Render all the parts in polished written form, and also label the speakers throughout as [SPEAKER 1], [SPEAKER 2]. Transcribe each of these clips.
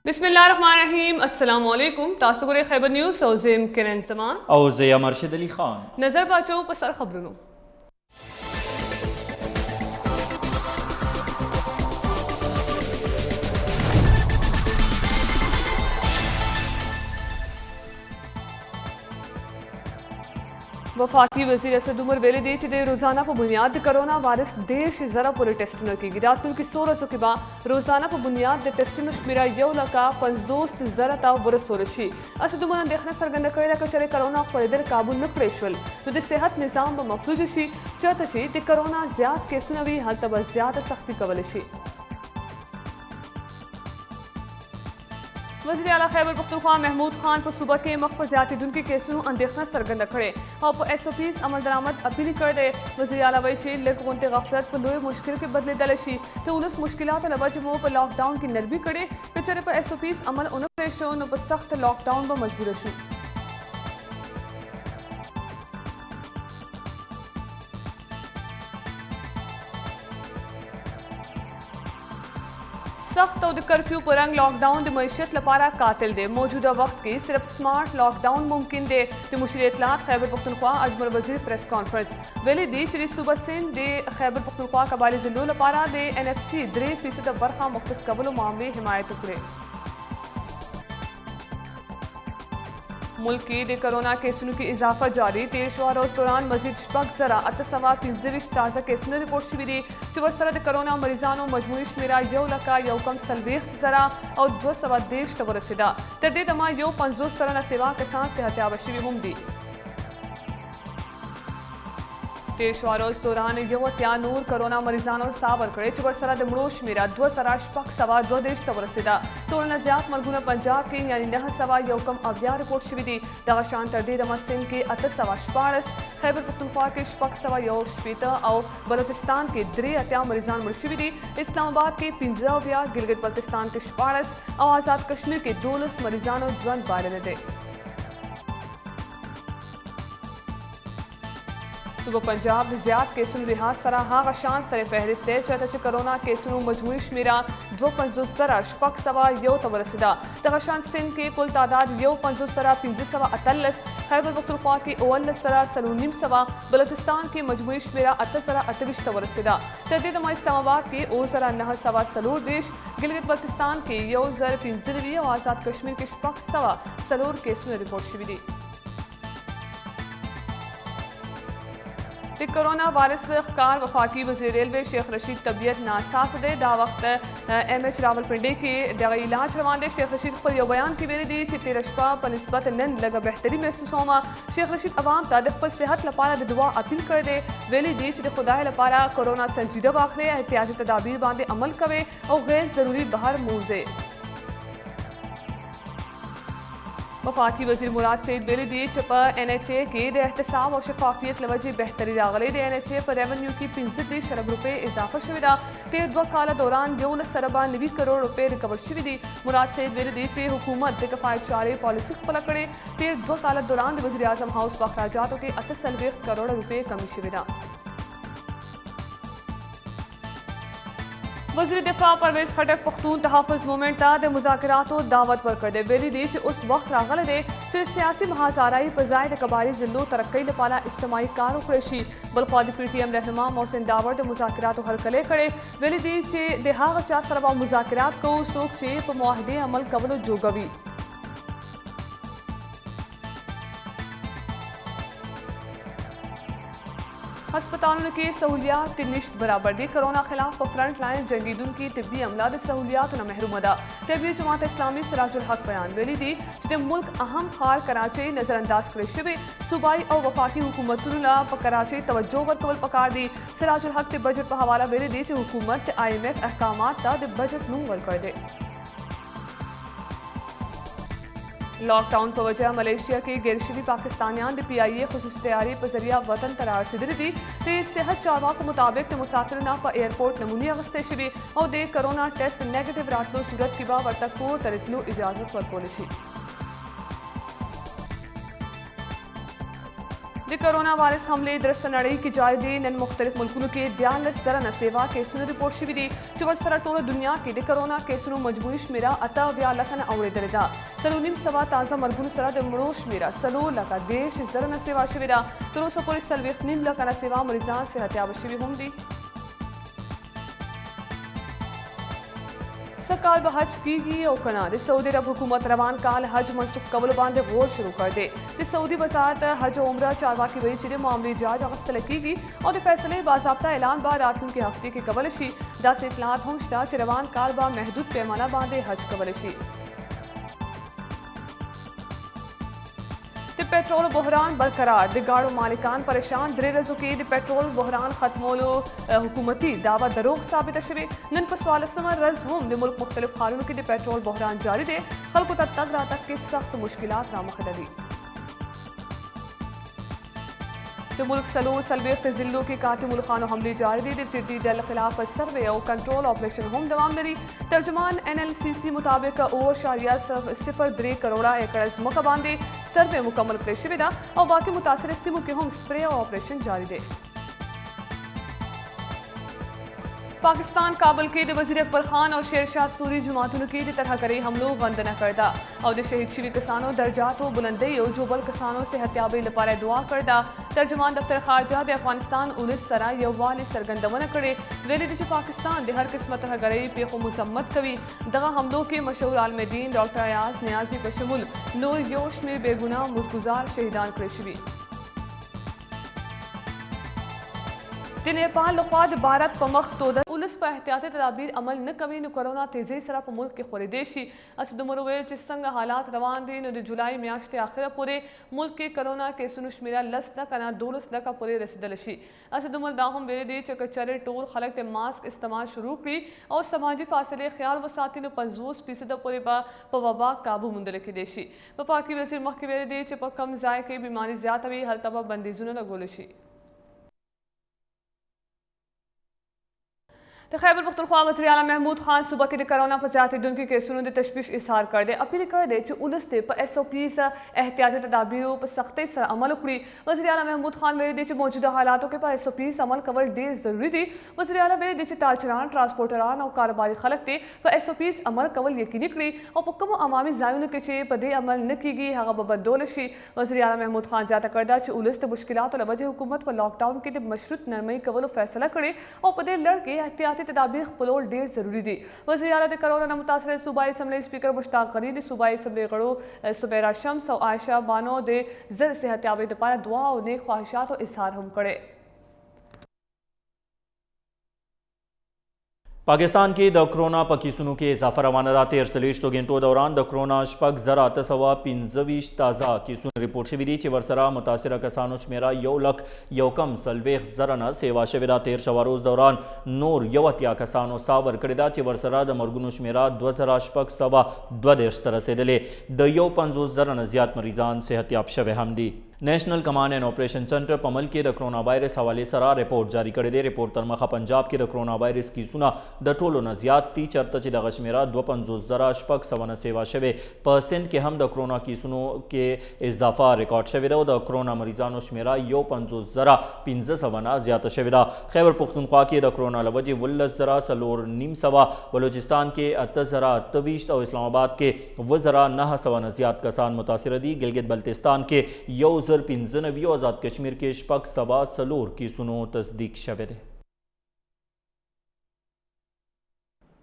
[SPEAKER 1] बिस्मिल्लाहिर्रहमानिर्रहीम अस्सलाम वालेकुम तासुगुरे खैबर न्यूज़ सौज़ेम किरण समान
[SPEAKER 2] और ज़या मर्शद अली खान
[SPEAKER 1] नजर बाचो पसर खबरों। वफाकी वज़ीर असद उमर वेले दी चे रोज़ाना पर बुनियाद कोरोना वायरस देश ज़रा पूरे टेस्ट की गिरातुल की 16 के बाद रोज़ाना पर बुनियाद टेस्ट शुमेरा यौलका 50 ज़रा ता वरस सोरशी असद उमर देखना सरगंद करे चले कोरोना फरिदर काबू न प्रेशवल तो सेहत निज़ाम ब मफलूज शी चतशी ते कोरोना ज़्यादा केसुन भी हल तब ज़्यादा सख्ती कवल शी। वज़ीर आला खैबर पख्तूनख्वा महमूद खान पर सुबह के मख पर जाती दुन के केसों अंदेखना सरगंद खड़े और SOPs अमल दरामद अपील कर दे। वज़ीर आला वही लगते गफलत पर लोए मुश्किल के बदले दलशी तो उनस मुश्किलात लवजमो पर लॉकडाउन की नरबी करे बेचारे पर SOPs अमल उन प्रेशो न पर सख्त लॉकडाउन पर मजबूर शी। सख्त और कर्फ्यू पर रंग लॉकडाउन दे मईशत लपारा कातिल दे मौजूदा वक्त की सिर्फ स्मार्ट लॉकडाउन मुमकिन दे मुशीर इतलात खैबर पख्तूनख्वा अजमल वजीर प्रेस कॉन्फ्रेंस वेली दी चरी सुबह सिंध दे खैबर पख्तूनख्वा कबाली जिलो लपारा दे NFC 3% बरखा मुख्तस कबल मामले हिमायत उकरे। मुल्क की कोरोना केसों की इजाफा जारी 13 रोज दौरान मजीद शपक जरा अतसवा 23 ताज़ा केसों रिपोर्ट शिविरी चुवसर कोरोना मरीजानों मजमूई शमेरा यौलका यौकम सलवेख्त जरा और 200 देश तब रसीदा तरदे तमा यो 50 सरना सेवा के साथ सेहतियाब शिवी हम दी 13 रोज दौरान यवत्या नूर कोरोना मरीजानों सावर करे चुवसरा दमड़ोश मेरा 200 शपक सवा 2 देश तब रसीदा तोड़ना ज्यादा मरगुना पंजाब के यानी 9 सवा यौकम अव्या रिपोर्ट शिवी दी दगाशान तरदे दमा सिंध के 8 सवा 14 खैबर पख्तूनख्वा के शपक सवा यौ शपीता और बलोचिस्तान के 3 अत्या मरीजान मुर्शिवी दी इस्लामाबाद के 15 गिलगित बल्तिस्तान के 14 और आज़ाद कश्मीर के 12 मरीजानों जवन बारे दे। सुबह पंजाब ज़्यादा केसों लिहाज सरा हाँ शान सर फहरिस्त है चत कोरोना केसों मजमूई शमेरा 250 जरा शपक सवा यौ तब रसीदा तगाशान सिंध के कुल तादाद यौ 50 सरा 548 खैबर पख्तूनख्वा की 39 सरा सलूनिम सवा बलोचिस्तान की मजमूई शमेरा 8 सरा 28 तब रसीदा तरदे तमा इस्लामाबाद के ओ जरा 9 सवा सलूर देश गिलगित बल्तिस्तान के यौ जर 15 और आज़ाद कश्मीर के शपक सवा सलूर केसों रिपोर्ट शिवी दी। कोरोना वायरस कार वफाकी वज़ीर रेलवे शेख रशीद तबीयत नासाज दे दा वक्त MH रावलपिंडी के दवा इलाज रवान दे शेख रशीद पर यो बयान की बेरी दी चित्ती रशपा बनस्बत नन लगा बेहतरी महसूस होमा शेख रशीद अवाम तादफ पर सेहत लपारा दुआ अपील कर दे वेली दी चित खुदा लपारा कोरोना संजीदा वाखले एहतियाती तदाबीर बांधे अमल कवे और गैर जरूरी बाहर मूजे। वफाकी वज़ीर मुराद सईद बेली दी चप NHA के एहतसाब और शफाफियत लवजी बेहतरी रागले दे NHA पर रेवेन्यू की 65 अरब रुपये इजाफा शुविदा ते 2 काला दौरान 90 करोड़ रुपये रिकवर शुविदी मुराद सईद बेली दी चे हुकूमत कफायत पॉलिसी पलकड़े ते 2 काला दौरान वज़ीर आज़म हाउस अखराजातों के 98 करोड़ रुपये कमी शुविदा। वज़ीर दिफा परवेज खटक पख्तून तहफ़्फ़ुज़ मूवमेंट ताद मुज़ाकरात दावत पर कर दे बेली दी उस वक्त रागल दे सियासी महाजाराई पजायद कबारी जिलो तरक्की लपाला इज्तमाही कारों कुरेशी बलख्वादी PTM रहनुमा मोहसिन दावर दे मुज़ाकरात हर कले खड़े बेली दी चे देहाग चा सरबा मुज़ाकरात को सोख चे पर मुआहदे अमल कबल जोगवी अस्पतालों की सहूलियात की निश्त बराबर दी कोरोना खिलाफ फ्रंट लाइन जंगीदुन की तिब्बी अमला सहूलियात न महरूम अदा तबी जमात इस्लामी सिराजुल हक बयान वेली दी जिते मुल्क अहम खार कराची नजरअंदाज करे शिवे सूबाई और वफाकी हुकूमतुल्ला कराची तवज्जो वर कबल पकार दी सिराजुल हक ते बजट पर हवाला वेली दी हुकूमत IMF अहकामात ता बजट नूं वर कर दे। लॉकडाउन पर वजह मलेशिया के गैरशिवी पाकिस्तानियान PIA खुसूसी तैयारी पर जरिया वतन करार सिदरी दी ते सेहत चारवा के मुताबिक मुसाफिरना पर एयरपोर्ट नमूनी अगस्ते शिवी और दे कोरोना टेस्ट नेगेटिव राटलो सूरत की बावर तक को तरितलो इजाजत पर पोलिशी د کرونا وایرس حملې درسته نړۍ کې جاری دي نن مختلف ملکونو کې 42 زره نه سیوا کیسونه رپورټ شوي دي چې ورسره ټوله دنیا کې د کرونا کیسونو مجموعي شمیره 78 لکه نه اوریدلې ده 3.25 تازه مرګونو سره د مړو شمیره 3.10 زره نه سیوا شوې ده تر اوسه پورې 4.5 لکه نه سیوا مریضان صحتیاب شوي هم دي سکال به حج کیږي او کنه د سعودي عرب حکومت روان کال حج منسوخ کولو باندې غور شروع کړ دی د سعودي وزارت حج او عمره چارواکي وایي چې د معاملې جاج اخیستل کیږي او د فیصلې باضابطه اعلان به راتلونکي هفته کې کولی شي داسې اطلاعات هم شته چې روان کال به محدود پیمانه باندې حج کولی شي د پټرول بحران برقرار د گاڑو مالکان پریشان 3 ورځو کې د پټرول بحران ختمولو حکومتي دعوه دروغ ثابته شوې نن په 14مه ورځ هم د ملک مختلف ښارونو کې د پټرول بحران جاری دی خلکو ته تګ راتګ کې سخت مشکلات رامخ دي د ملک 40 ضلعو کې قاتل ملخانو حملې جاری دي د ټیټي ډلې خلاف سروے او کنټرول آپریشن هم دوام لري ترجمان NLCC مطابق 0.03 کروڑه ایکڑ ځمکه باندې سروے مکمل کړی شوې ده او باقي متاثره سیمو کې هم سپری او آپریشن جاری دی پاکستان کابل کې د وزیر اکبر خان او شیرشاه سوری جماعتونو کې د ترهګرۍ حملو غندنه کړې او د شهید شوي کسانو درجاتو بلندۍ او جو بل کسانو صحتیابۍ لپاره دعا کړې ترجمان دفتر خارجه د افغانستان ولس سره یووالي څرګندونه کړې ویلي دي چې پاکستان د هر قسمه ترهګرۍ پیښو مذمت کوي دغه حملو کې مشهور عالم دین ډاکټر ایاز نیازي په شمول نور یو شمېر بېګناه مزګزار شهیدان کړای شوي د نیپال لخوا د بھارت په مخ توده ولس په احتیاطي تدابیر عمل نه کوي نو کرونا تیزی سره په ملک کې خورېدی شي اسې دومره ویل چې څنګه حالات روان دي نو د جولای میاشتې اخره پورې ملک کې کرونا کیسونو شمیره 10 لکه نه 12 لکه پورې رسیدلی شي اسې دومره دا هم ویلي دي چې که چېرې ټول خلک د ماسک استعمال شروع کړي او سماجي فاصلې خیال وساتي نو 50% پورې به په وبا قابو موندل کېدی شي وفاقي وزیر مخکې ویلي دي چې په کم ځای کې بیماري زیاته وي هلته به بندیزونه لګولی شي د خیبر پختونخوا وزیر اعلی محمود خان صوبه کې د کرونا په زیاتېدونکو کیسونو د تشویش اظهار کړی دی اپیل کړی دی چې ولس دې په SOPs احتیاطي تدابیرو په سختۍ سره عمل وکړي وزیر اعلی محمود خان ویلي دی چې موجوده حالاتو کې په SOPs عمل کول ډېر ضروري دي وزیر اعلی ویلي دی چې تاجران ټرانسپورټران او کاروباري خلک دې په SOPs عمل کول یقیني کړي او په کومو عوامي ځایونو کې چې په دې عمل نه کیږي هغه به بدلول شي وزیر اعلی محمود خان زیاته کړې ده چې ولس د مشکلاتو له وجې حکومت په لاک ډاون کې د مشروط نرمۍ کولو فیصله کړې او په دې لړ کې احتیاطي تدابیر خپلول ډېر ضروري دي وزیر اعلی د کرونا نه متاثره صوبایي اسمبلۍ سپیکر مشتاق غني د صوبایي اسمبلۍ غړو سبیرا شمس او عایشه بانو د زر صحتیابۍ لپاره دعا او نیک خواهشاتو اظهار هم کړی
[SPEAKER 2] पाकिस्तान के द करोना पकीसनों के इजाफा रवाना दा 43 घंटों दौरान द करोना शपक ज़रा 815 ताज़ा कीसून रिपोर्ट शवी दी ची वरसरा मुतासरा कसानो शमेरा 1,01,40 ज़रा सेवा शविदा 13 रोज़ दौरान नूर यवतिया कसानो सावर कड़िदा ची वरसरा द मरगुनो शमेरा 2,000 तरसेदले द 50 ज़रा ज़्यादा मरीजान सेहतियाब शवे हमदी national command and operation centre पमल के द कोरोना वायरस हवाले सरा रिपोर्ट जारी करे दे रिपोर्ट तरमखा पंजाब के द कोरोना वायरस की सुना द टोलो न ज़्यादती चरता ची द गशमेरा 2,50 सेवा शवे % के हम द कोरोना की सुनो के इजाफा रिकॉर्ड शविदा द कोरोना मरीजानो शमेरा 50 ज़्यादा शविदा खैबर पुख्तनख्वा के द कोरोना लवजी 19 बलूचिस्तान के 28 और इस्लामाबाद के 9 ज़्यादा कसान मुतासर दी गिलगित बल्तिस्तान के 15 आज़ाद कश्मीर के शपक सवा सलोर की सुनो तस्दीक शवे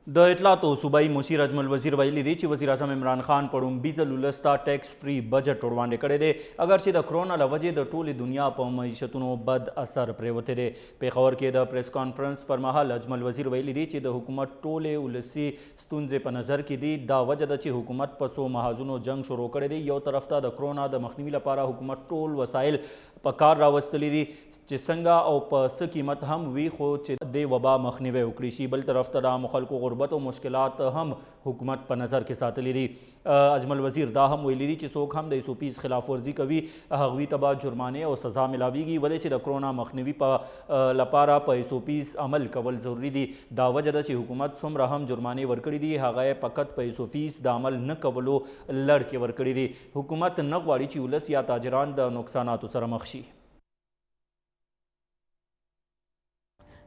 [SPEAKER 2] द इतलातो सूबाई मुशीर अजमल वजीर वैली दी ची वज़ीर आज़म इमरान खान पड़ूम बीजल उलस्ता टैक्स फ्री बजट उड़वाने करे दे अगर ची द कोरोना लवजे द टोली दुनिया पर मईशतुनो बद असर प्रेवते दे पेखवर के द प्रेस कॉन्फ्रेंस पर महल अजमल वजीर वैली दी ची द हुकूमत टोले उलसी स्तुंजे पर नज़र की दी दा वजद ची हुकूमत पसो महाजुनो जंग शुरू करे दी यो तरफ ता द कोरोना द मखनीवी लपारा हुकूमत टोल वसाइल पकार रावस्तली दी ची संगा और पस कीमत हम वी खो ची दे वबा मखनीवे उकड़ी शी बल तरफ ता मुखल को गुरबत और मुश्किलात हम हुकूमत पर नज़र के साथ ली दी अजमल वजीर दा हम वही दी ची सोख हम दसूपीस खिलाफ वर्जी कवी हवी तबा जुर्माने और सज़ा मिलावीगी वले ची द कोरोना मखनीवी पर लपारा पैसोपीस अमल कवल ज़रूरी दी दावा जदा ची हुकूमत सुमरा हम जुर्माने वरकड़ी दी हागाए पकत पैसोपीस द अमल न कवलो लड़ के वरकड़ी दी हुकूमत न वाड़ी ची उलस या ताजरान द नुकसानात सरमखशी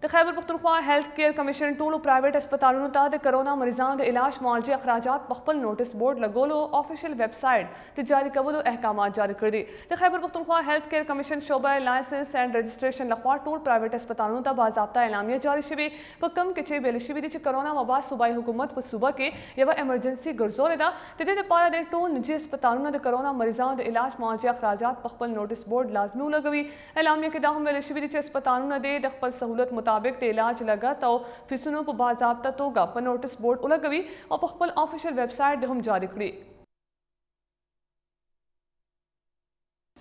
[SPEAKER 1] د خیبر پختونخوا هیلث کیر کمیشن ټولو پرایویټ هسپتالونو ته د کرونا مریضانو د علاج معالجې اخراجات په خپل نوټس بورډ لګولو آفیشل ویب سایټ د جاری کولو احکامات جاری کړي دي د خیبر پختونخوا هیلث کیر کمیشن شعبه لایسنس اینڈ رجسټریشن لخوا ټول پرایویټ هسپتالونو ته باضابطه اعلامیه جاری شوې په کوم کې چې ویل شوي دي چې کرونا وبا صوبایي حکومت په صوبه کې یوه ایمرجنسي ګرځولې ده د دې لپاره د ټول نجي هسپتالونو د کرونا مریضانو د علاج معالجې اخراجات په خپل نوټس بورډ لازمي ولګوي اعلامیه کې دا هم ویل شوي دي چې هسپتالونه د خپل سهولت مطابق د علاج لګت او فیسونو په باضابطه توګه په نوټس بورډ ولګوي او په خپل آفیشل ویب سایټ هم جاری کړي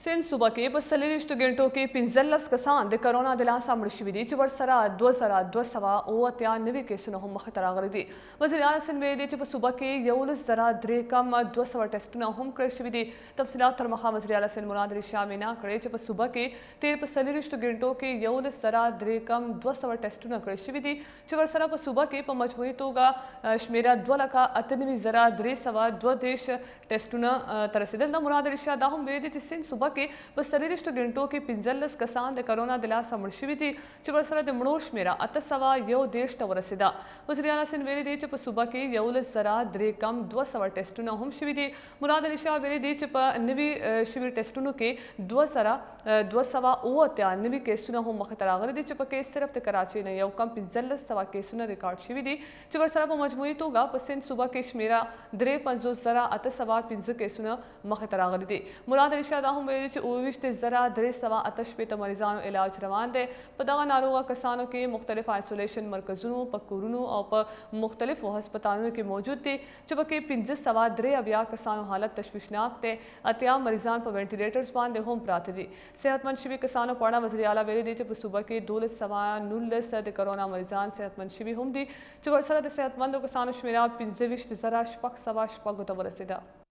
[SPEAKER 1] سند صوبه کې په 40 غنټو کې 15 کسان د کرونا د لاسه مړه شوي دي چې ورسره 2289 نوي کیسونه هم مخې ته راغلي دي وزیر اعلی سند ویلي دي چې په صوبه کې 11,3 کم 200 ټیسټونه هم کړل شوي دي تفصیلات تر مخه وزیر اعلی سند مراد علي شاه مینا کړی چې په صوبه کې تیر په 40 غنټو کې 11,3 کم 200 ټیسټونه کړل شوي دي چې ورسره په صوبه کې په مجموعي توګه شمیره 2,98,332 ټیسټونه ته رسیدل د مراد علي شاه دا هم ویلي دي چې سند صوبه کې په 40 غنټو کې 15 کسان د کرونا د لاسه مړه شوي دي چې ورسره د مړو شمیره 811 ته ورسېده وزیر اعلی سند ویلي دي چې په صوبه کې 11,3 کم 200 ټیسټونه هم شوي دي مراد علي شاه ویلي دي چې په نوي شوي ټیسټونو کې 2,289 نوي کیسونه هم مخې ته راغلي دي چې پکې صرف د کراچۍ نه یو کم 1500 کیسونه ریکارډ شوي دي چې ورسره په مجموعي توګه په سند صوبه کې شمیره 53,805 کیسونه مخې ته راغلي دي مراد علي شاه دا هم ویلي چې 23,388 مریضانو علاج روان دی په دغه ناروغه کسانو کې مختلف آیسولیشن مرکزونو په کورونو او په مختلفو هسپتالونو کې موجود دي چې پکې 1593 کسانو حالت تشویشناک دی 80 مریضان په وینټیلیټرز باندې هم پراته دي صحتمند شوي کسانو په اړه وزیر اعلی ویلي دي چې په صوبه کې 1219 د کرونا مریضان صحتمند شوي هم دي چې ورسره د صحتمندو کسانو شمیره 25,600 ته ورسېده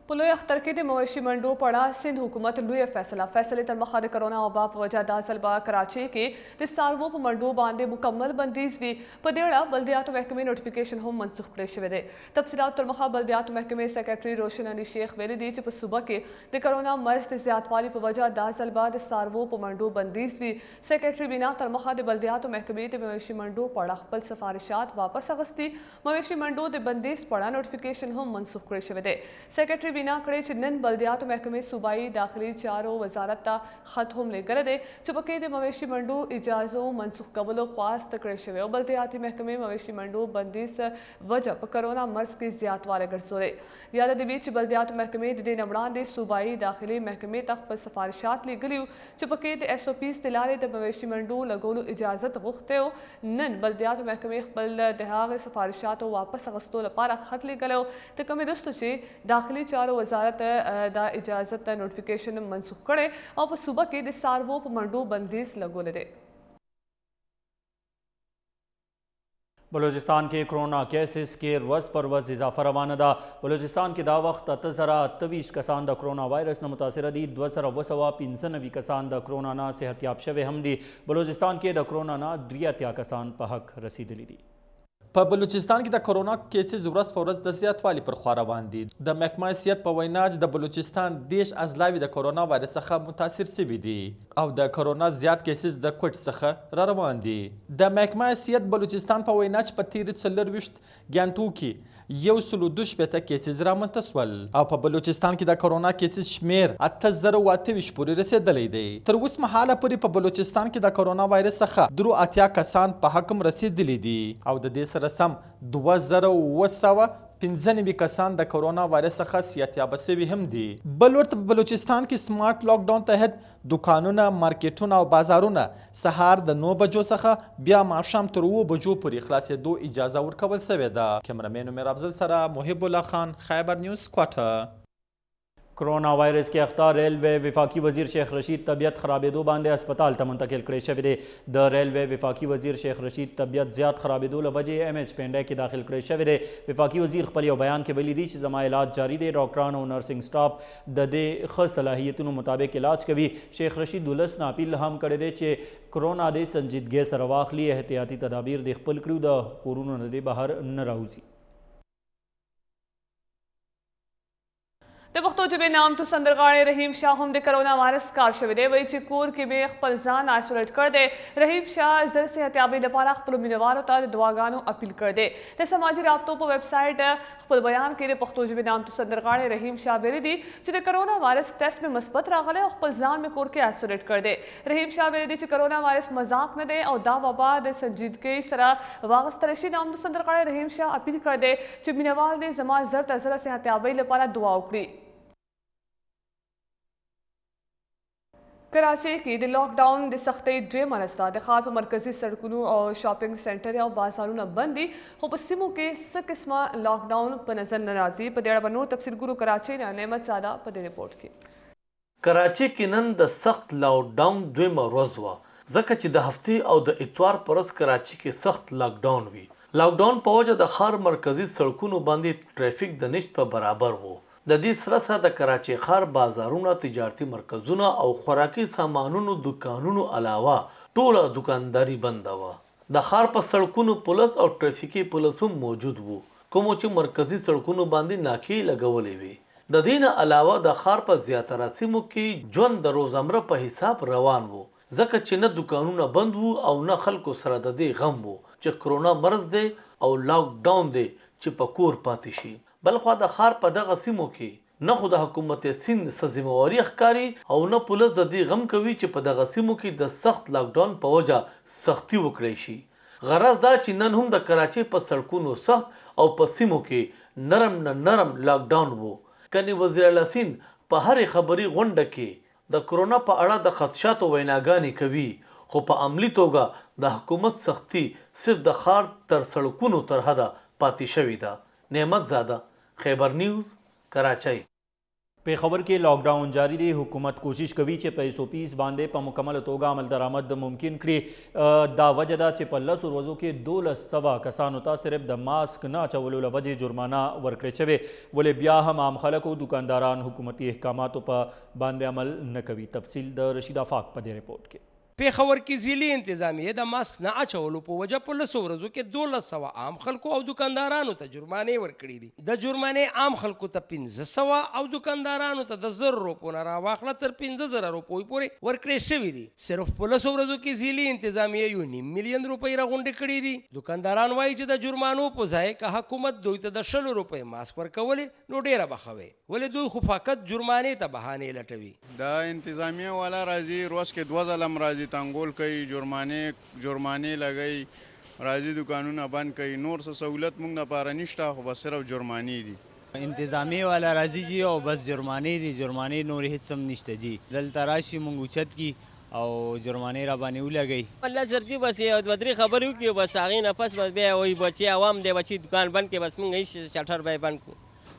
[SPEAKER 1] په لوی اختر کې د مویشي منډو په اړه سند حکومت لوی فیصلې تر مخه د کرونا وبا په وجه دا ځل به کراچۍ کې د څاروو په منډو باندې مکمل بندیز وي په دې اړه بلدیاتو محکمې نوټیفیکیشن هم منسوخ کړی شوی دی تفصیلات تر مخه بلدیاتو محکمې سیکرټري روشن علي شیخ ویلي دي چې په صوبه کې د کرونا مرض د زیاتوالي په وجه دا ځل به د څاروو په منډو بندیز وي سیکرټري بینا تر مخه د بلدیاتو محکمې د مویشي منډو په اړه خپل سفارشات واپس اخیستي مویشي منډو د بندیز په اړه نوټیفیکیشن هم منسوخ کړی شوی دی سیکرټري بینا کړی چې نن بلدیاتو محکمې صوبایي داخلي چارو وزارت ته خط هم لیږلی دی چې پکې د مویشي منډو اجازو منسوخ کولو خواست کړی شوی او بلدیاتي محکمې مویشي منډو بندیز وجه په کرونا مرض کې زیاتوالی ګرځولی یاد دې وي چې بلدیاتو محکمې د دې نه وړاندې صوبایي داخلي محکمې ته خپل سفارشات لیږلي وو چې پکې د SOPs د لارې د مویشي منډو لګولو اجازت غوښتی و نن بلدیاتو محکمې خپل د هغې سفارشاتو واپس اخیستو لپاره خط لیږلی و د کومې وروسته چې داخلي چارو وزارت دا اجازت نوټیفیکیشن منسوخ کړي او په صوبه کې د څاروو په منډو بندیز لګولی دی
[SPEAKER 2] بلوچستان के कोरोना केसेस के रोज़ पर रोज़ इजाफा रवाना दा बलूचिस्तान के दा वक्त 8,028 कसान दा कोरोना वायरस न मुतासर दी 2,95 कसान दा कोरोना ना सेहतियाब शवे हम दी बलूचिस्तान के दा कोरोना ना 3 कसान पे हक रसीदली दी
[SPEAKER 3] په بلوچستان کې د کرونا کیسز ورځ په ورځ د زیاتوالي پر خوا روان دي د محکمه صحت په وینا د بلوچستان 10 اضلاعي د کرونا وایرس څخه متاثر شوي دي او د کرونا زیات کیسز د کوټ څخه را روان دي د محکمه صحت بلوچستان په وینا چې په تیر 24 غنټو کې 112 کیسز رامنځته شول او په بلوچستان کې د کرونا کیسز شمیر 8,028 پورې رسیدلی دی تر اوس مهاله پورې په بلوچستان کې د کرونا وایرس څخه 83 کسان په حکم رسیدلی دي او د دې سره سم 2,995 کسان د کرونا وایرس څخه صحتیاب شوي هم دي بل ورته په بلوچستان کې سمارټ لاک ډاون تحت دکانونه مارکیټونه او بازارونه سهار د 9 بجو څخه بیا ماښام تر 2 بجو پورې خلاصېدو اجازه ورکول شوې ده کیمرامین عمر افضل سره محب الله خان خیبر نیوز کوټه
[SPEAKER 2] कोरोना वायरस के अख्तार रेलवे वफाकी वजीर शेख रशीद तबीयत खराबेदो बांधे अस्पताल ता मुंतकिल करे शवे दे द रेलवे वफाकी वजीर शेख रशीद तबीयत ज़्यादा खराबेदो लवजे MH पेंडे के दाखिल करे शवे दे वफाकी वजीर खपल बयान के वली दी जमा इलाज जारी दे डॉक्टरान और नर्सिंग स्टाफ दे ख सलाहियतों मुताबिक इलाज कभी शेख रशीद उलस ना अपील हम करे दे चे कोरोना दे संजीदगी सर वाखली एहतियाती तदाबीर दे खपल करू द कोरोना दे बाहर न राउजी
[SPEAKER 1] د پښتو ژبې نامتو سندرغاړی رحیم شاه هم د کرونا وایرس کار شوی دی. وایي چې کور کې به خپل ځان آیسولیټ کړی دی. رحیم شاه زر صحتیابۍ لپاره خپلو مینوالو ته د دعاګانو اپیل کړی دی. د سماجي رابطو په ویب سایټ خپل بیان کې د پښتو ژبې نامتو سندرغاړی رحیم شاه ویلي دي چې د کرونا وایرس ټیسټ مې مثبت راغلی او خپل ځان مې کور کې آیسولیټ کړی دی. رحیم شاه ویلي دي چې کرونا وایرس مذاق نه دی او دا وبا د سنجیدګۍ سره واغستلی شي. نامتو سندرغاړی رحیم شاه اپیل کړی دی چې مینوال دې زما زر تر زره صحتیابۍ لپاره دعا وکړي. کراچۍ کې د لاک ډاون د سختۍ درېیمه ورځ ده. د ښار په مرکزي سړکونو او شاپنګ سنټر او بازارونه بند دي، خو په سیمو کې څه قسمه لاک ډاون په نظر نه راځي. په دې اړه به نور تفصیل ګورو. کراچۍ نه نعمت زاده په دې رپورټ کې.
[SPEAKER 4] کراچۍ کې نن د سخت لاک ډاون دویمه ورځ وه، ځکه چې د هفتې او د اتوار په ورځ کراچۍ کې سخت لاک ډاون وي. لاک ډاون په وجه د ښار مرکزي سړکونو باندې ټریفیک د نشت په برابر وو. د دې سره سره د کراچۍ ښار بازارونه، تجارتي مرکزونه او خوراکي سامانونو دکانونو علاوه ټوله دکانداري بنده وه. د ښار په سړکونو پولیس او ټریفیکي پولیس هم موجود وو، کومو چې مرکزي سړکونو باندې ناکې لګولې وې. د دې نه علاوه د ښار په زیاتره سیمو کې ژوند د روزمره په حساب روان وو، ځکه چې نه دکانونه بند وو او نه خلکو سره د دې غم وو چې کرونا مرض دی او لاک ډاون دی چې په کور پاتې شي. بلخوا د ښار په دغه سیمو کې نه خو د حکومت سند څه ذمهواري ښکاري او نه پولیس د دې غم کوي چې په دغه سیمو کې د سخت لاک ډاون په وجه سختي وکړی شي. غرض دا چې نن هم د کراچۍ په سړکونو سخت او په سیمو کې نرم نه نرم لاک ډاون وو. کني وزیر اعلی سند په هرې خبري غونډه کې د کرونا په اړه د خدشاتو ویناګانې کوي، خو په عملي توګه د حکومت سختي صرف د ښار تر سړکونو تر حده پاتې شوې ده. نعمت زاده، خیبر نیوز، کراچۍ.
[SPEAKER 2] पेशावर کې لاک ډاون جاری دی. حکومت کوشش کوي چې په SOPs باندې په مکمل توګه عمل درآمد ممکن کړي. دا وجه ده چې په 10 ورځو کې 1200 کسانو ته صرف د ماسک نه اچولو له وجې جرمانه ورکړې شوې، ولې بیا هم عام خلک او دکانداران حکومتي احکاماتو په باندې عمل نه کوي. تفصیل د رشید افاق په دې رپورټ کې.
[SPEAKER 5] पेशावर کې ضلعي انتظامیه د ماسک نه اچولو په وجه په 10 ورځو کې 1200 عام خلکو او دکاندارانو ته جرمانې ورکړي دي. د جرمانې عام خلکو ته 1500 او دکاندارانو ته د 1000 روپو نه راواخله تر 15000 روپو پورې ورکړې شوي دي. صرف په 10 ورځو کې ضلعي انتظامیه 1.5 میلیون روپۍ راغونډې کړي دي. دکانداران وایي چې د جرمانو په ځای که حکومت دوی ته د 100 روپۍ ماسک ورکولې نو ډیره بخوي، ولې دوی خو فقط جرمانې ته بهانې لټوي.
[SPEAKER 6] د انتظامیه والا راځي روز کې 2 ځله راځي تنګول کوي، جرمانې لګوي، راځي دکانونه بند کوي. نور څه سہولت موږ لپاره نشته، خو بس صرف جرمانې دي.
[SPEAKER 7] انتظامیه والا راځي جی او بس جرمانې دي، جرمانې نور هیڅ هم نشته جی. دلته راشي موږ اوچت کی او جرمانې را باندې ولګوي.
[SPEAKER 8] الله سر جی بس یو دوه درې خبرې وکړي، بس هغې نه پس بس بیا وایي بچي عوام دی بچي دکان بند کړي، بس موږ هېڅ شټر به یې بند کړو.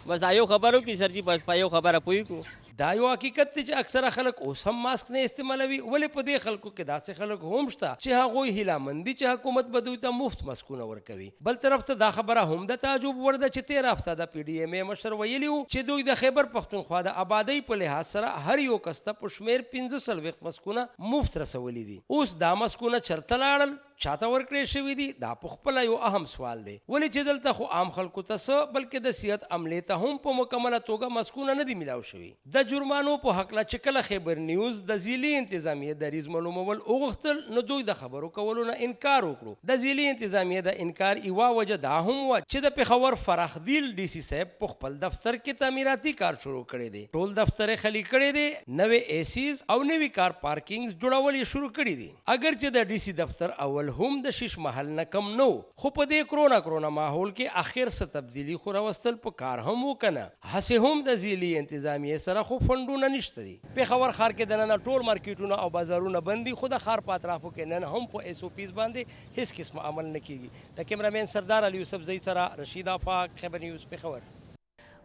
[SPEAKER 8] بس یو خبر وکړي سر جی، بس په یو خبره پوه کړو.
[SPEAKER 5] دا یو حقیقت دی چې اکثره خلک اوس هم ماسک نه استعمالوي، ولې په دې خلکو کې داسې خلک هم شته چې هغوی هیلهمند دي چې حکومت به دوی ته مفت ماسکونه ورکوي. بل طرف ته دا خبره هم د تعجب وړ ده چې 13 هفته د PDMA مشر ویلي وو چې دوی د خیبر پښتونخوا د آبادۍ په لحاظ سره هر یو کس ته په شمېر 45 ماسکونه مفت رسولي دي. اوس دا ماسکونه چرته لاړل، چاته ورکړې شوي دي؟ دا په خپله یو اهم سوال دی، ولې چې دلته خو عام خلکو ته څه بلکې د صحت عملې ته هم په مکمله توګه ماسکونه نه دي میلاو شوي. د جرمانو په هکله چې کله خیبر نیوز د ضلعي انتظامیه دریځ معلومول وغوښتل، نو دوی د خبرو کولو نه انکار وکړو. د ضلعي انتظامیه د انکار یوه وجه دا هم وه چې د پېښور فراخدیل DC صاحب په خپل دفتر کې تعمیراتي کار شروع کړی دی. ټول دفتر یې خالي کړی دی، نوې ACs او نوي کار پارکینګز جوړول یې شروع کړي دي. اگر چې د DC دفتر اول هم د شیش محل نه کم نو، خو په دې کرونا ماحول کې اخر څه تبدیلی خو راوستل په کار هم وکنه. هسې هم د ضلعي انتظامیې سره خو فنډونه نشته دي. پېښور ښار کې د نن ټول مارکیټونه او بازارونه بند دي، خو د ښار په اطرافو کې نن هم په SOPs باندې هیڅ قسم عمل نه کیږي. د کیمرامین سردار علي یوسف زئی سره رشید افاق، خیبر نیوز، پېښور.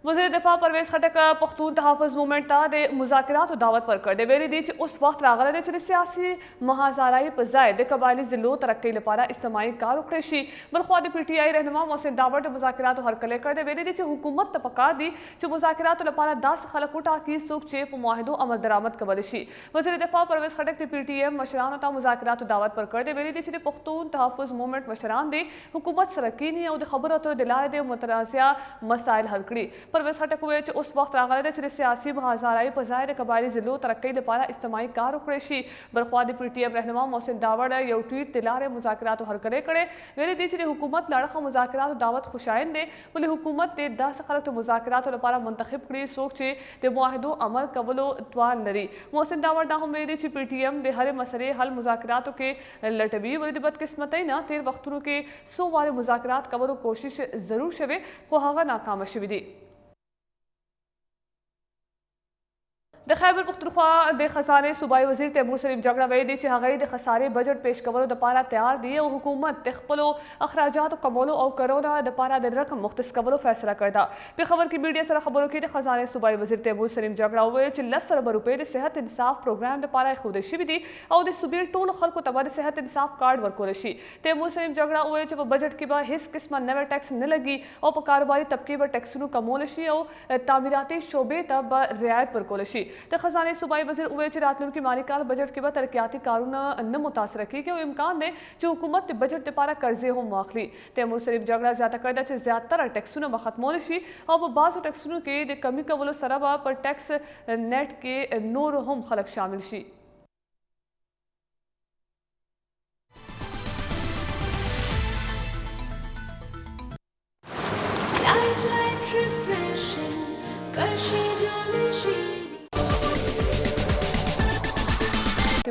[SPEAKER 1] وزیر دفاع پرویز خټک پښتون تحفظ موومنټ ته د مذاکراتو دعوت ورکړ دی. ویلي دي چې اوس وخت راغلی دی چې د سیاسي محاذارۍ په ځای د قبایلي ضلعو ترقۍ لپاره اجتماعي کار وکړی شي. بلخوا د PTI رهنما محسن داور د مذاکراتو هرکلی کړی دی. ویلي دي چې حکومت ته پکار دي چې مذاکراتو لپاره داسې خلک وټاکي څوک چې په معاهدو عمل درآمد کولی شي. وزیر دفاع پرویز خټک د PTM مشرانو ته مذاکراتو دعوت ورکړ دی. ویلي دي چې د پښتون تحفظ موومنټ مشران دي حکومت سره کینی او د خبرو اترو د لارې د متنازعه مسایل حل کړي. परवेज़ खटक उहे چې اوس وخت راغلی دی چې د سیاسي مهازارۍ په ځای د قبایلي ضلعو ترقۍ لپاره اجتماعي کار وکړی شي. بلخوا د PTM رهنما محسن داوړ یو ټویټ د لارې مذاکراتو هرکلی کړی. ویلي دي چې د حکومت له اړخه مذاکراتو دعوت خوشایند دی، ولې حکومت د داسې خلکو د مذاکراتو لپاره منتخب کړي څوک چې د معاهدو عمل کولو توان لري. محسن داوړ دا هم ویلي دي چې PTM د هرې مسلې حل مذاکراتو کې لټوي، ولې د بدقسمتۍ نه تیر وختونو کې څو وارې مذاکرات کولو کوشش ضرور شوی خو هغه ناکامه شوي دي. د خیبر پختونخوا د خزانې صوبایي وزیر تیمور سلیم جګړه ویلي دي چې هغوی د خسارې بجټ پیش کولو دپاره تیار دي او حکومت د خپلو اخراجاتو کمولو او کرونا دپاره د رقم مختص کولو فیصله کړې ده. پېښور کې میډیا سره خبرو کې د خزانې صوبایي وزیر تیمور سلیم جګړه وویل چې 10 اربه روپۍ د صحت انصاف پروګرام دپاره ایښودل شوي دي او د صوبې ټولو خلکو ته به د صحت انصاف کارډ ورکولی شي. تیمور سلیم جګړه وویل چې په بجټ کې به هیڅ قسمه نوی ټیکس نه لګي او په کاروباري طبقې به ټیکسونو کمولی شي او تعمیراتي شعبې ته به رعایت ورکولی شي. د خزانې صوبایي وزیر وویل چې راتلونکي مالي کال بجټ کې به ترقیاتي کارونه نه متاثره کیږي او امکان دی چې حکومت د بجټ لپاره قرضې هم واخلي. تیمور سلیم جګړه زیاته کړې ده چې زیاتره ټیکسونه به ختمولی شي او په بعضو ټیکسونو کې د کمی کولو سره به په ټیکس نیټ کې نور هم خلک شامل شي.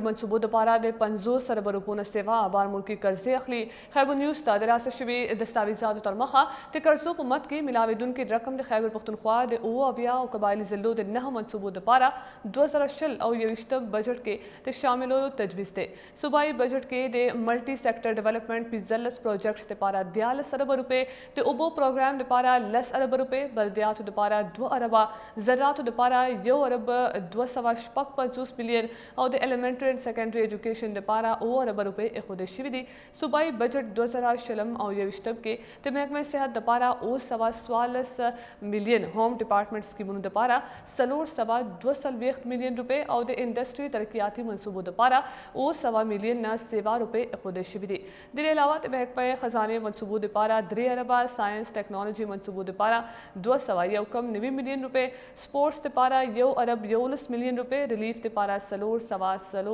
[SPEAKER 1] منصوبو دپاره د 50 اربه روپو نه سیوا بار ملکي قرضې اخلي. خیبر نیوز ته د راسته شوي دستاویزاتو تر مخه د قرضو په مد کې ملاویدونکي رقم د خیبر پښتونخوا د اویا او قبایلي ضلعو د 9 منصوبو دپاره 2020 او 21 بجټ کې د شاملولو تجویز دی. صوبایي بجټ کې د ملټي سیکټر ډیولپمنٹ 15 پروجیکټس دپاره 14 اربه روپۍ، د اوبو پروګرام دپاره 10 اربه روپۍ، بلدیاتو دپاره 2 اربه، زراعتو دپاره 1 ارب 256 ملین او د ایلیمنټري سیکنډري ایجوکیشن دپاره 9 اربه روپۍ ایښودل شوي دي. صوبایي بجټ 2020 او 21 کې د محکمې صحت دپاره 914 ملین، ہوم ډپارټمنټ سکیمونو دپاره 442 ملین روپۍ او د انډسټري ترقیاتي منصوبو دپاره 900 ملین نه سیوا روپۍ ایښودل شوي دي. د علاوه د محکمې خزانې منصوبو دپاره 3 اربه، ساینس ټیکنالوجي منصوبو دپاره 291 ملین روپۍ، سپورټس دپاره 1 ارب 11 ملین روپۍ، ریلیف دپاره 414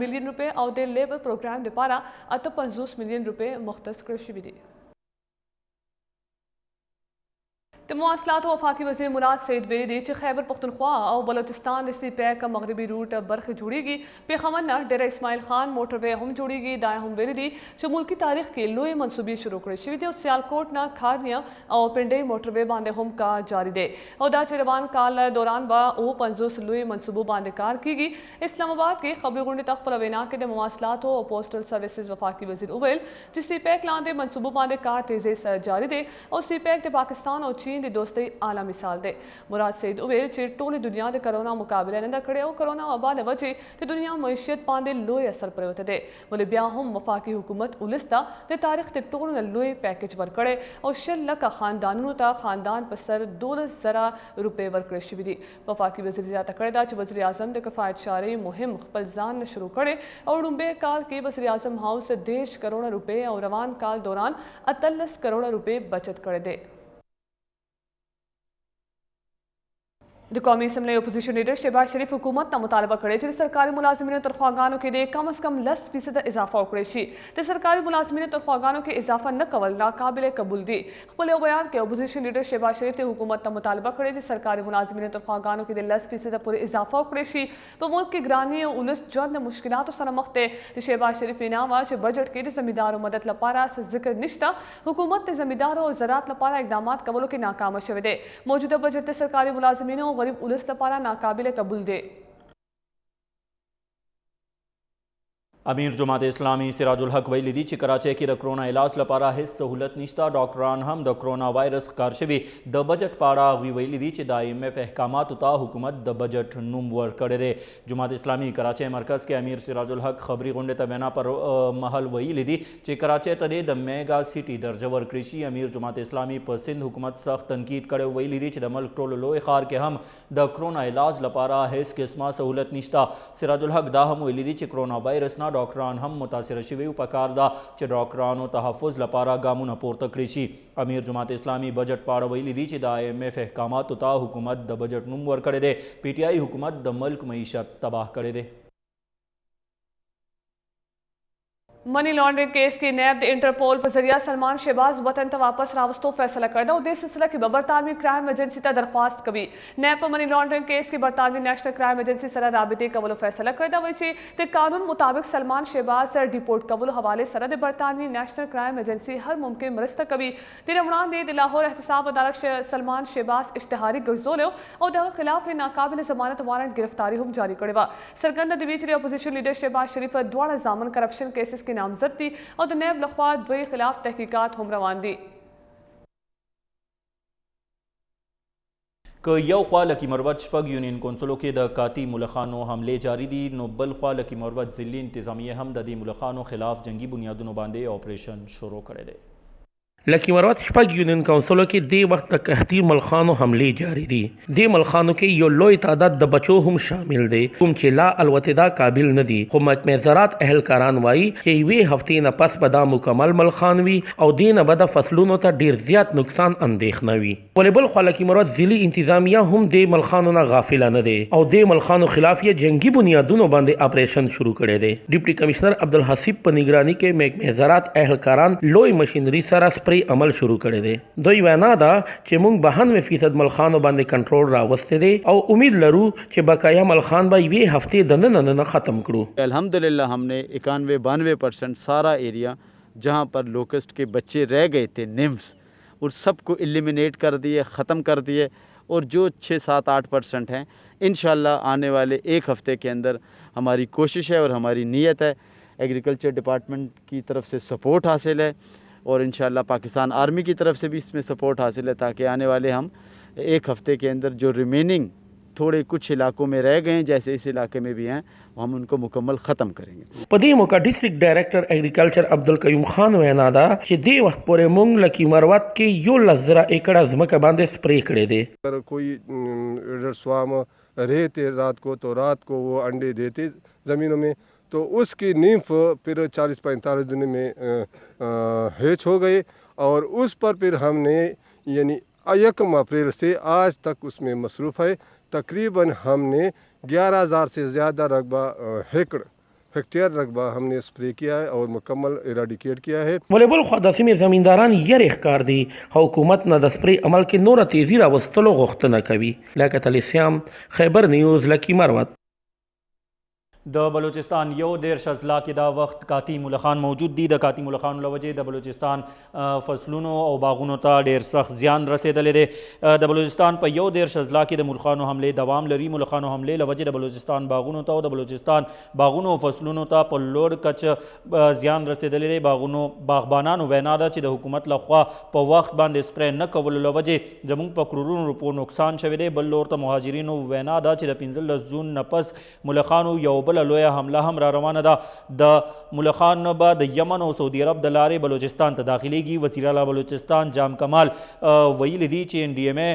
[SPEAKER 1] ملین روپۍ او د لیبر پروګرام دپاره 58 ملین روپۍ مختص کړل شوي دي. د مواصلاتو وفاقي وزیر مراد سعید ویلي دي چې خیبر پښتونخوا او بلوچستان د سی پیک مغربي روټ برخه جوړیږي. پېښور نه ډېر اسماعیل خان موټروے هم جوړیږي. دا هم ویلي دي چې ملکی تاریخ کې لوی منصوبې شروع کړې شوي دي او سیالکوټ نه کھارنیا او پنډۍ موټروے باندې هم کار جاری دی او دا چې روان کال دوران به 50 لوی منصوبو باندې کار کیږي. اسلام آباد کې خبري غونډې ته خپله وینا کې د مواصلاتو او پوسټل سروسز وفاقي وزیر وویل چې سی پیک لاندې منصوبو باندې کار تیزی سره جاری دی او سی پیک د پاکستان او چین د دوستۍ اعلی مثال دی. مراد سعید وویل چې ټولې دنیا د کرونا مقابله نه ده کړې او کرونا وبا له وجې د دنیا معیشت باندې لوی اثر پرېوتی دی، ولې بیا هم وفاقي حکومت ولس ته د تاریخ د ټولو نه لوی پیکیج ورکړی او 10 لکه خاندانونو ته خاندان په سر 12,000 روپۍ ورکړل شوي دي. وفاقي وزیر زیاته کړې ده چې وزیر اعظم د کفایت شارۍ مهم خپل ځان نه شروع کړی او لومړی کال کې وزیر اعظم هاوس 10 کروڑه روپۍ او روان کال دوران 18 کروڑه روپۍ بچت کړی دی. د قومي اسمبلی اپوزیشن لیډر شهباز شریف حکومت ته مطالبه کړې چې د سرکاري ملازمینو تنخواګانو کې د کم از کم 10% اضافه وکړی شي. د سرکاري ملازمینو تنخواګانو کې اضافه نه کول ناقابل قبول دي. خپل یو بیان کې اپوزیشن لیډر شهباز شریف ته حکومت ته مطالبه کړې چې سرکاري ملازمینو تنخواګانو کې د 10% پورې اضافه وکړی شي. په ملک کې ګراني او ولس ژوند د مشکلاتو سره مخ دی. د شهباز شریف وینا وه چې بجټ کې د زمیندارو مدد لپاره څه ذکر نشته. حکومت د زمیندارو او زراعت لپاره اقدامات کولو کې ناکامه شوی دی. موجوده بجټ د سرکاري ملازمینو او غریب ولس لپاره ناقابل قبول دی.
[SPEAKER 2] امیر جماعت اسلامي سراج الحق ویلي دي چې کراچۍ کې د کرونا علاج لپاره هیڅ سهولت نشته. ډاکټران هم د کرونا وایرس ښکار شوي د بجټ په اړه هغوی ویلي دي چې د IMF احکاماتو ته حکومت د بجټ نوم ورکړی دی. جماعت اسلامي کراچۍ مرکز کې امیر سراج الحق خبري غونډې ته وینا پر مهال ویلي دي چې کراچۍ ته د میگا سټي درجه ورکړی شي. امیر جماعت اسلامي په سند حکومت سخت تنقید کړی، ویلي دي چې د ملک ټولو لوی ښار کې هم د کرونا علاج لپاره هیڅ قسمه سهولت نشته. سراج الحق دا هم ویلي دي چې کرونا وایرس نه ډاکټران هم متاثره شوي او پکار ده چې ډاکټرانو تحفظ لپاره ګامونه پورته کړي شي. امیر جماعت اسلامي بجټ په اړه ویلي دي چې د IMF احکاماتو ته حکومت د بجټ نوم ورکړی دی. PTI حکومت د ملک معیشت تباہ کړی دی.
[SPEAKER 1] मनी लॉन्ड्रिंग केस की नैब इंटरपोल पर जरिया सलमान शहबाज वतन तो वापस रावस्तो फैसला करदा और सिलसिला की बरतानवी क्राइम एजेंसी तक दरख्वास्त कभी नैब पर मनी लॉन्ड्रिंग केस की बरतानवी नेशनल क्राइम एजेंसी सर राबते कबलो फैसला करदा वही ते कानून मुताबिक सलमान शहबाज सर डिपोर्ट कबलो हवाले सरद बरतानवी नेशनल क्राइम एजेंसी हर मुमकिन मरस्त कभी तिरमणान दे लाहौर एहतसाब अदालत सलमान शहबाज इश्तहारी गरजोलो और दवा खिलाफ नाकाबिल जमानत वारंट गिरफ्तारी हम जारी करेवा. सरगंदा दिवीच अपोजिशन लीडर शहबाज शरीफ द्वारा जामन करप्शन केसेस नामजद थी और द नैब लखवा द्वे खिलाफ तहकीकात हम रवान दी.
[SPEAKER 2] که یو خوا لکی مروت شپږ یونین کونسلو کې د کاتی ملخانو حملې جاری دي نو بل خوا لکی مروت ضلعي انتظامیه هم د دې ملخانو خلاف جنگي بنیادونو باندې اپریشن شروع کړی دی.
[SPEAKER 9] لکی مروت شپږ یونین کونسلو کې د وخت د قحطي ملخانو حملې جاری دي. د ملخانو کې یو لوی تعداد د بچو هم شامل دي کوم چې لا الوتدا قابل نه دي. خو محکمه زراعت اهلکاران وایي چې یوې هفتې نه پس به دا مکمل ملخان وي او دې نه به د فصلونو ته ډیر زیات نقصان اندېښنه وي. ولې بل خوا لکی مروت ضلعي انتظامیه هم د ملخانو نه غافله نه دي او د ملخانو خلاف یې جنگي بنیادونو باندې اپریشن شروع کړی دی. ډیپټي کمشنر عبدالحسیب په نگرانی کې محکمه زراعت اهلکاران لوی مشینری سره عمل شروع کړی دی. دوی وینا ده چې موږ 92% ملخانو باندې کنټرول راوستی دی او امید لرو چې بقایا ملخان به یوې هفتې د نن ختم کړو.
[SPEAKER 10] अल्हम्दुलिल्लाह हमने 91-92% सारा एरिया जहाँ पर लोकस्ट के बच्चे रह गए थे निम्स और सबको एलिमिनेट कर दिए, ख़त्म कर दिए और जो 6-7-8% हैं इंशाल्लाह आने वाले एक हफ़्ते के अंदर हमारी कोशिश है और हमारी नीयत है. एग्रीकल्चर डिपार्टमेंट की तरफ से सपोर्ट हासिल है और इंशाल्लाह पाकिस्तान आर्मी की तरफ से भी इसमें सपोर्ट हासिल है ताकि आने वाले हम एक हफ़्ते के अंदर जो रिमेनिंग थोड़े कुछ इलाकों में रह गए हैं जैसे इस इलाके में भी हैं हम उनको मुकम्मल ख़त्म करेंगे.
[SPEAKER 9] په دې موقع ډیسټریکټ ډایریکټر اګریکلچر عبدالقیوم خان وینا ده چې دې وخت پورې موږ لکی مروت کې 11,000 एकड़ ځمکه باندې سپری کړی دی.
[SPEAKER 11] अगर कोई स्वाम रहते रात को वो अंडे देते ज़मीनों में तो उसकी नींफ फिर 40-45 दिन में हैच हो गए और उस पर फिर हमने यानी 1 अप्रैल से आज तक उसमें मसरूफ़ है. तकरीबन हमने 11,000 से ज़्यादा रकबा हेक्टेयर रकबा हमने स्प्रे किया है और मुकम्मल इराडिकेट किया है.
[SPEAKER 9] ولې بل خو د سیمې زمینداران یې ښکار دي حکومت نه د سپری عمل کې نوره تیزی راوستلو غوښتنه کوي. لیاقت علي سیام خیبر نیوز لکی مروت.
[SPEAKER 2] د بلوچستان یو 13 اضلاع کې دا وخت کاتی ملخان موجود دي. د کاتی ملخانو له وجې د بلوچستان فصلونو او باغونو ته ډیر سخت زیان رسېدلی دی. د بلوچستان په یو 13 اضلاع کې د ملخانو حملې دوام لري. ملخانو حملې له وجې د بلوچستان باغونو ته او د بلوچستان باغونو او فصلونو ته په لوړ کچ زیان رسېدلی دی. باغبانانو وینا ده چې د حکومت لخوا په وخت باندې سپری نه کولو له وجې زموږ په کروڑونو روپو نقصان شوی دی. بل لور ته مهاجرینو وینا ده چې د 15 جون نه پس ملخانو یو بل لویه حمله هم را روانه ده. د ملخان به د یمن او سعودي عرب د لارې بلوچستان ته داخليږي. وزیر اعلی بلوچستان جام کمال ویلي دي چې NDMA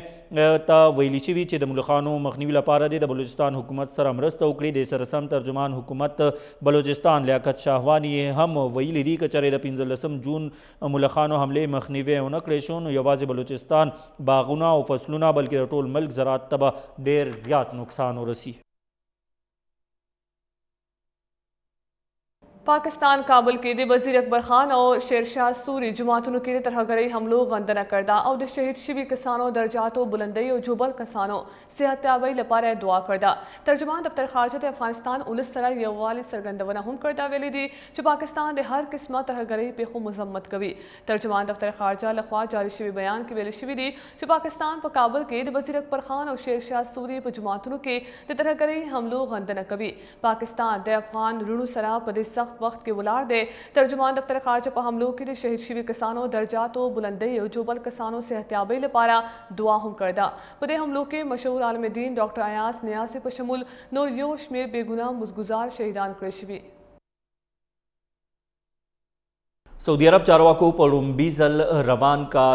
[SPEAKER 2] ته ویلي شوي چې د ملخانو مخنیوي لپاره د بلوچستان حکومت سره مرسته وکړي. د سره سم ترجمان حکومت بلوچستان لیاقت شاهوانی هم ویلي دي که چېرې د 15 جون ملخانو حملې مخنیوی ونه کړی شو نو یوازې بلوچستان باغونه او فصلونه بلکې د ټول ملک زراعت ته به ډېر زیات نقصان ورسي.
[SPEAKER 1] पाकिस्तान काबुल के वजीर अकबर खान और शेरशाह सूरी जमातों के तरहगरी हमलों गंदना करदा और शहीद शिवी किसानों दर्जात बुलंदई और जुबल किसानों सेहतयाबी लपारे दुआ करदा. तर्जुमान दफ्तर खारजत अफगानिस्तान उलस तरह यवाली सरगंदवना हम करदा वेली दी जो पाकिस्तान दे हर किस्म तरहगरी पे खो मजम्मत कवी. तर्जुमान दफ्तर खारजा लखवा जारी शिवी बयान की वेली शिवी दी जो पाकिस्तान पर काबुल के वजीर अकबर खान और शेरशाह सूरी पर जमातों के तरहगरी हमलों गंदना कवी. पाकिस्तान दे अफगान रुणु सरा पदे सख्त वक्त के बुलार दे. तर्जुमान दफ्तर खारजा पर हमलों के शहीद शिवी किसानों दर्जात बुलंदई और जुबल किसानों सेहतयाबी लपारा दुआ हम करदा. पदे हमलों के मशहूर आलम दीन डॉक्टर अयास न्यासी पर शमुल नूर योश में बेगुनाह मुजगुजार शहीदान कृषि.
[SPEAKER 2] सऊदी अरब चारवाको पर रुम्बी ज़ल रवान का